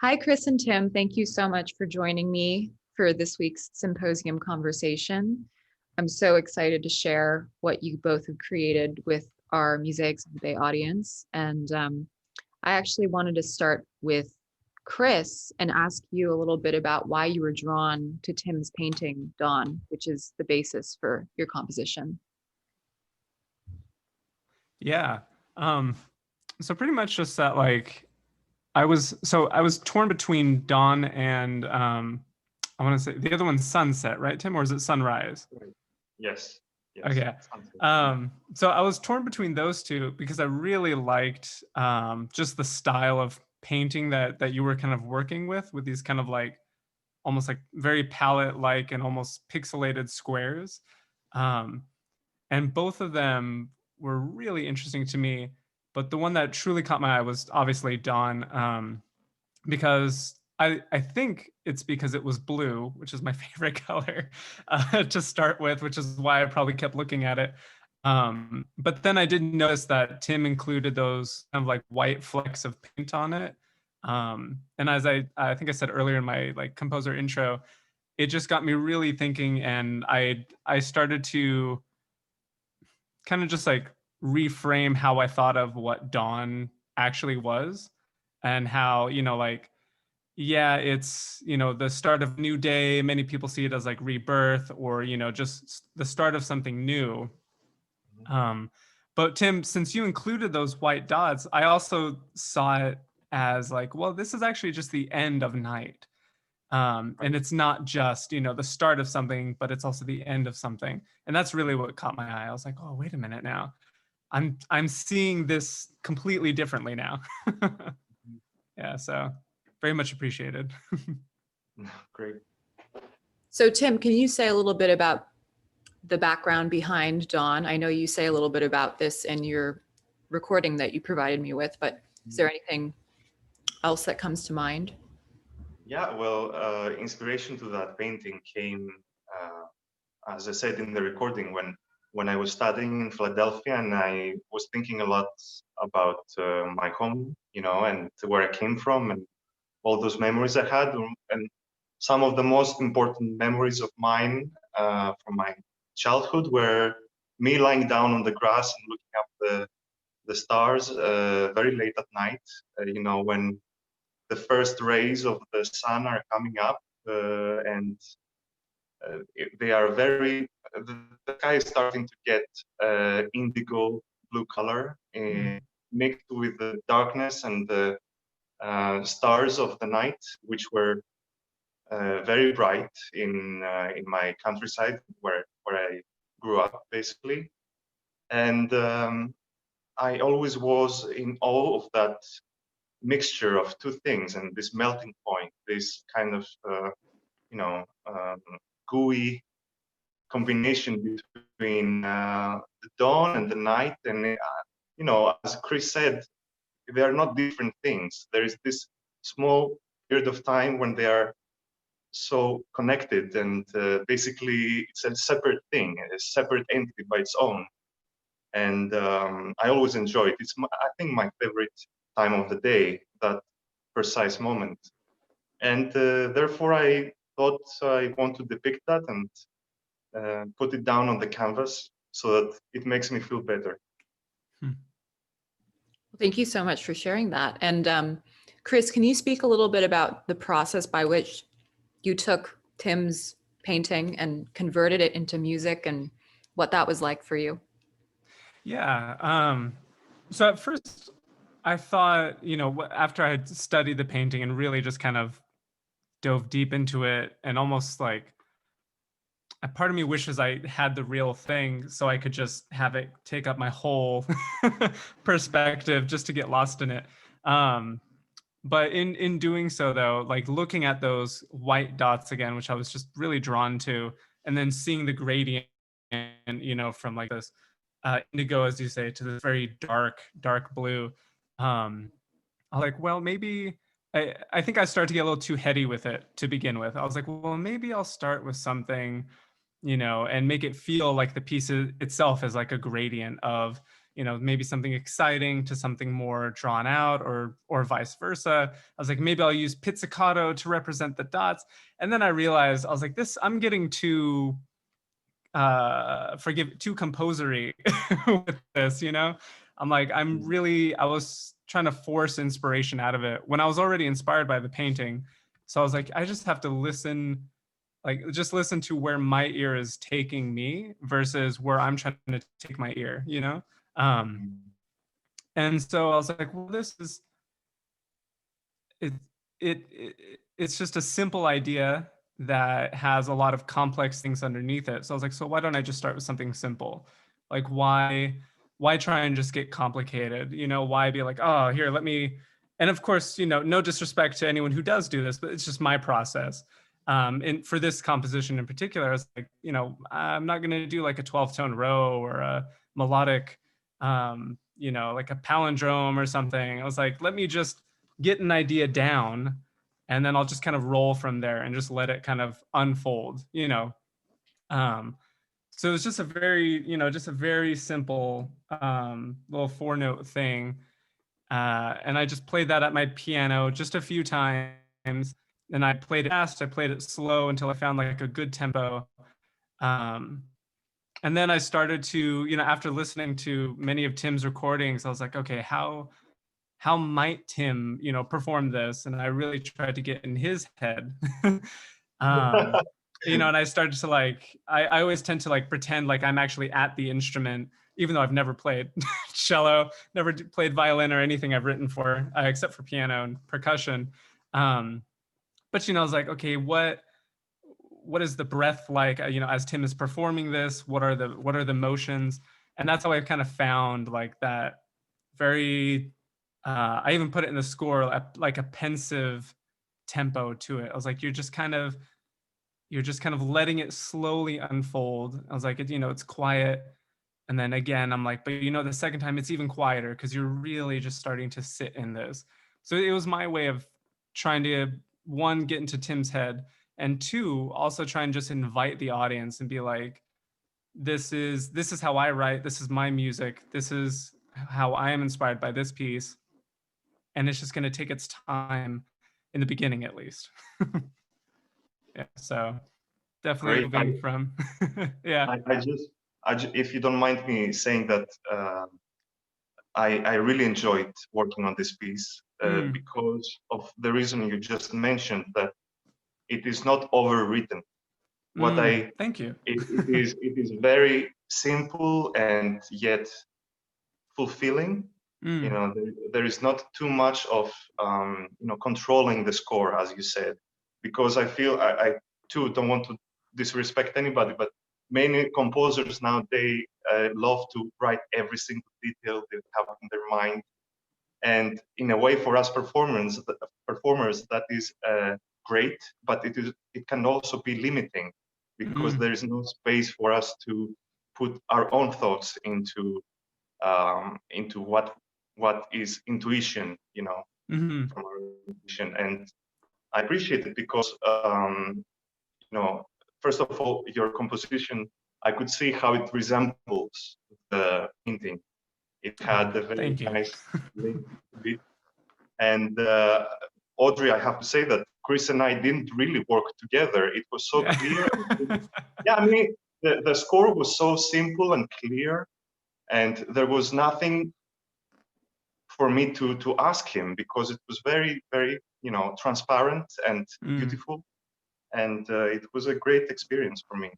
Hi, Kris and Tim. Thank you so much for joining me for this week's symposium conversation. I'm so excited to share what you both have created with our Musaics of the Bay audience. And I actually wanted to start with Kris and ask you a little bit about why you were drawn to Tim's painting, Dawn, which is the basis for your composition. Yeah. So pretty much just that, like, I was torn between dawn and I want to say the other one's sunset, right, Tim, or is it sunrise? Yes. Okay. So I was torn between those two because I really liked just the style of painting that you were kind of working with these kind of like almost like very palette-like and almost pixelated squares. And both of them were really interesting to me. But the one that truly caught my eye was obviously Dawn, because I think it's because it was blue, which is my favorite color to start with, which is why I probably kept looking at it. But then I did notice that Tim included those kind of like white flecks of paint on it. And as I think I said earlier in my like composer intro, it just got me really thinking, and I started to kind of just like reframe how I thought of what dawn actually was, and how, like, yeah, it's, the start of a new day. Many people see it as like rebirth, or, just the start of something new. But Tim, since you included those white dots, I also saw it as like, well, this is actually just the end of night. And it's not just, the start of something, but it's also the end of something. And that's really what caught my eye. I was like, oh, wait a minute now. I'm seeing this completely differently now. Yeah, so very much appreciated. Great. So Tim, can you say a little bit about the background behind Dawn? I know you say a little bit about this in your recording that you provided me with, but is there anything else that comes to mind? Yeah, well, inspiration to that painting came, as I said in the recording, when I was studying in Philadelphia, and I was thinking a lot about my home, and where I came from, and all those memories I had, and some of the most important memories of mine from my childhood were me lying down on the grass and looking up the stars very late at night, when the first rays of the sun are coming up, and they are the sky is starting to get indigo blue color, mixed with the darkness and the stars of the night, which were very bright in my countryside where I grew up, basically. And I always was in awe of that mixture of two things, and this melting point, this kind of gooey combination between the dawn and the night. And as Kris said, they are not different things. There is this small period of time when they are so connected, and basically it's a separate thing, a separate entity by its own. And I always enjoy it. It's I think my favorite time of the day, that precise moment. And therefore I thought I want to depict that and put it down on the canvas so that it makes me feel better. Thank you so much for sharing that. And Kris, can you speak a little bit about the process by which you took Tim's painting and converted it into music, and what that was like for you? Yeah. So at first I thought, after I had studied the painting and really just kind of dove deep into it, and almost like a part of me wishes I had the real thing so I could just have it take up my whole perspective just to get lost in it. But in doing so, though, like looking at those white dots again, which I was just really drawn to, and then seeing the gradient, from like this indigo, as you say, to this very dark blue. I'm like, well, maybe I think I started to get a little too heady with it to begin with. I was like, well, maybe I'll start with something, and make it feel like the piece itself is like a gradient of, you know, maybe something exciting to something more drawn out, or vice versa. I was like, maybe I'll use pizzicato to represent the dots. And then I realized, I was like, I'm getting too too composery with this, you know. I'm like, I was trying to force inspiration out of it when I was already inspired by the painting. So I was like, I just have to listen, like just listen to where my ear is taking me versus where I'm trying to take my ear, you know. And so I was like, well, this is it's just a simple idea that has a lot of complex things underneath it. So I was like, so why don't I just start with something simple? Like, why try and just get complicated? You know, why be like, oh, here, let me. And of course, you know, no disrespect to anyone who does do this, but it's just my process. And for this composition in particular, I was like, you know, I'm not going to do like a 12-tone row or a melodic, you know, like a palindrome or something. I was like, let me just get an idea down, and then I'll just kind of roll from there and just let it kind of unfold, you know. So it's just a very, you know, just a very simple little 4-note thing. And I just played that at my piano just a few times. And I played it fast, I played it slow until I found like a good tempo. And then I started to, you know, after listening to many of Tim's recordings, I was like, okay, how might Tim, you know, perform this? And I really tried to get in his head. You know, and I started to like, I always tend to like pretend like I'm actually at the instrument, even though I've never played cello, never played violin or anything I've written for, except for piano and percussion. But, you know, I was like, okay, what is the breath like, you know, as Tim is performing this? What are the motions? And that's how I kind of found like that very, I even put it in the score, like a pensive tempo to it. I was like, you're just kind of letting it slowly unfold. I was like, you know, it's quiet. And then again, I'm like, but you know, the second time it's even quieter because you're really just starting to sit in this. So it was my way of trying to, one, get into Tim's head, and two, also try and just invite the audience and be like, this is how I write. This is my music. This is how I am inspired by this piece. And it's just going to take its time in the beginning, at least. Yeah, so definitely moving from, yeah. If you don't mind me saying that, I really enjoyed working on this piece because of the reason you just mentioned, that it is not overwritten. Thank you. It is very simple and yet fulfilling. You know, there is not too much of you know, controlling the score, as you said, because I feel I too don't want to disrespect anybody, but many composers now, they love to write every single detail they have in their mind, and in a way, for us performers, that is great, but it can also be limiting because there is no space for us to put our own thoughts into what is intuition, you know, from our intuition. And I appreciate it because, you know, first of all, your composition, I could see how it resembles the painting. It had a very nice link to it. And Audrey, I have to say that Kris and I didn't really work together. It was so clear. Yeah, I mean, the score was so simple and clear, and there was nothing for me to ask him because it was very, very, you know, transparent and beautiful, and it was a great experience for me.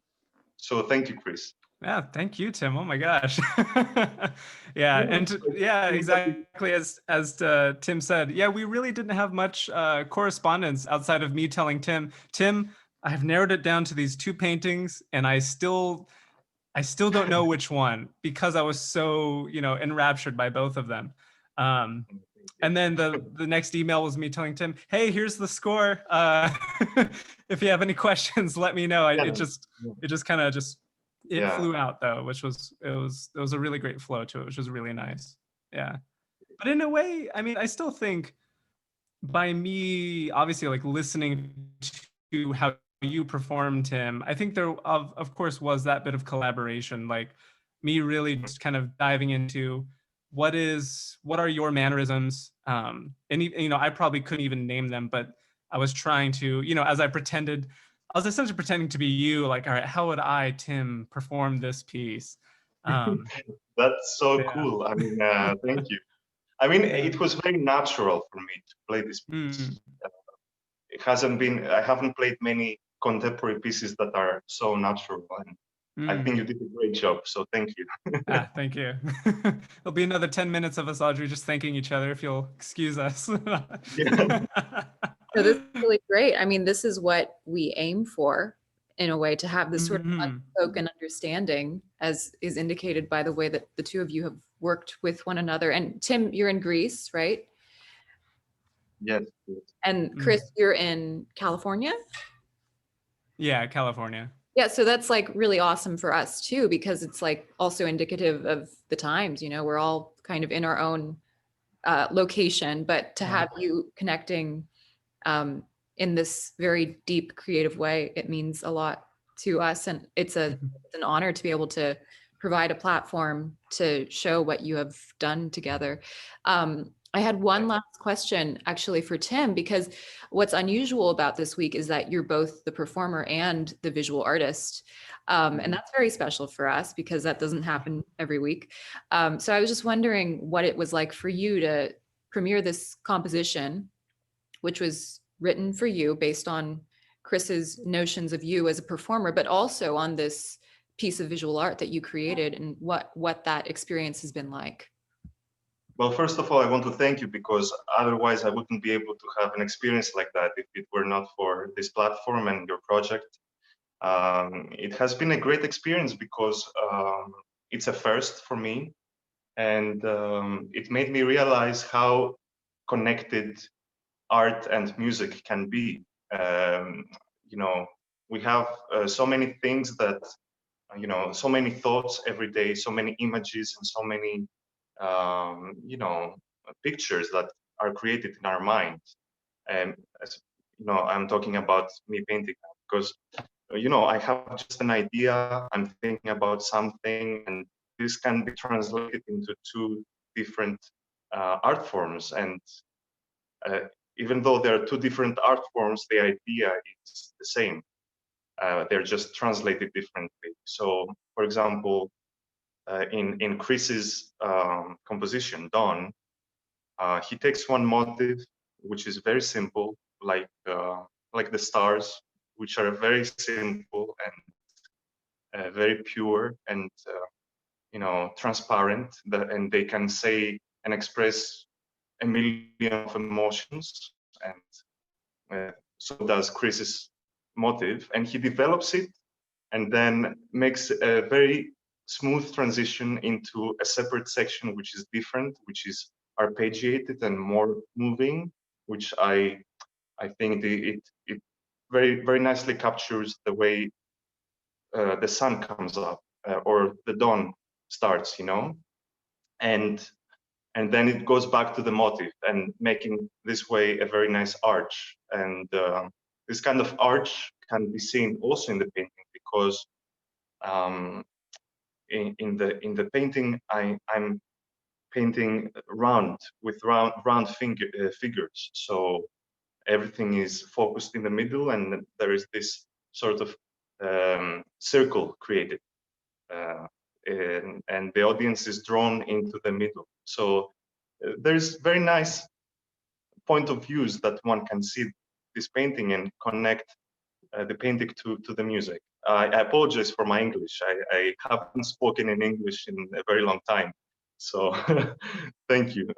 So thank you, Kris. Yeah, thank you, Tim. Oh my gosh. Yeah, and yeah, exactly as Tim said. Yeah, we really didn't have much correspondence outside of me telling Tim, I've narrowed it down to these 2 paintings, and I still don't know which one, because I was so, you know, enraptured by both of them. And then the next email was me telling Tim, hey, here's the score. If you have any questions, let me know. It just kind of flew out though, which was, it was a really great flow to it, which was really nice. Yeah. But in a way, I mean, I still think by me, obviously, like listening to how you performed, Tim, I think there of course was that bit of collaboration, like me really just kind of diving into what are your mannerisms? And I probably couldn't even name them, but I was trying to, as I was essentially pretending to be you, like, all right, how would I, Tim, perform this piece? That's so Yeah. cool. I mean, thank you. I mean, Yeah. it was very natural for me to play this piece. I haven't played many contemporary pieces that are so natural, and I think you did a great job, so thank you. Thank you. It'll be another 10 minutes of us, Audrey, just thanking each other, if you'll excuse us. Yeah. So this is really great. I mean, this is what we aim for, in a way, to have this sort of unspoken understanding, as is indicated by the way that the two of you have worked with one another. And Tim, you're in Greece, right? Yes. And Kris, you're in California? Yeah, California. Yeah, so that's like really awesome for us too, because it's like also indicative of the times, we're all kind of in our own location, but to have you connecting in this very deep, creative way, it means a lot to us. And it's an honor to be able to provide a platform to show what you have done together. I had one last question actually for Tim, because what's unusual about this week is that you're both the performer and the visual artist. And that's very special for us because that doesn't happen every week. So I was just wondering what it was like for you to premiere this composition, which was written for you based on Kris's notions of you as a performer, but also on this piece of visual art that you created, and what that experience has been like. Well, first of all, I want to thank you, because otherwise I wouldn't be able to have an experience like that if it were not for this platform and your project. It has been a great experience because it's a first for me, and it made me realize how connected art and music can be. We have so many things that, so many thoughts every day, so many images, and so many pictures that are created in our mind. And as I'm talking about me painting now, because I have just an idea, I'm thinking about something, and this can be translated into two different art forms. And even though there are two different art forms, the idea is the same. They're just translated differently. So, for example, in Kris's composition, Dawn, he takes one motive, which is very simple, like the stars, which are very simple and very pure and transparent, and they can say and express a million of emotions. And so does Kris's motive, and he develops it and then makes a very smooth transition into a separate section, which is different, which is arpeggiated and more moving, which I think it very, very nicely captures the way the sun comes up or the dawn starts, and then it goes back to the motive and making this way a very nice arch. And this kind of arch can be seen also in the painting, because in the painting I'm painting round with round figures, so everything is focused in the middle, and there is this sort of circle created, and the audience is drawn into the middle. So there's very nice point of views that one can see this painting and connect the painting to the music. I apologize for my English. I haven't spoken in English in a very long time. So thank you.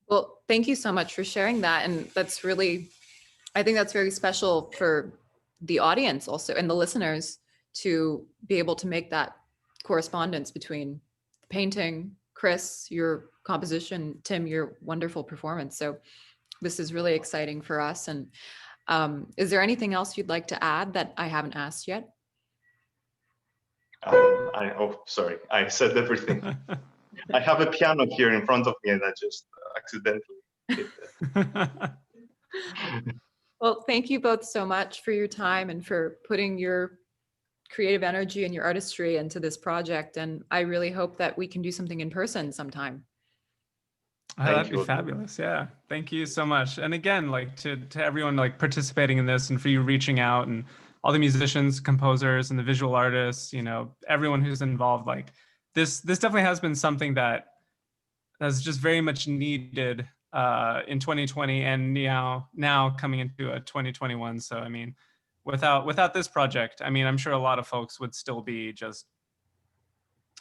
Well, thank you so much for sharing that. And I think that's very special for the audience also, and the listeners, to be able to make that correspondence between the painting, Kris, your composition, Tim, your wonderful performance. So this is really exciting for us. And is there anything else you'd like to add that I haven't asked yet? Sorry, I said everything. I have a piano here in front of me, and I just accidentally hit it. Well, thank you both so much for your time and for putting your creative energy and your artistry into this project. And I really hope that we can do something in person sometime. That'd be you. fabulous. Yeah. Thank you so much. And again, like to everyone like participating in this and for you reaching out and all the musicians, composers, and the visual artists, you know, everyone who's involved, like this definitely has been something that has just very much needed in 2020 and now coming into a 2021. So, I mean, without this project, I mean, I'm sure a lot of folks would still be just,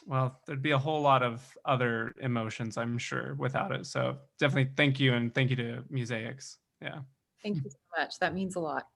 well, there'd be a whole lot of other emotions, I'm sure, without it. So definitely thank you, and thank you to Musaics. Yeah. Thank you so much. That means a lot.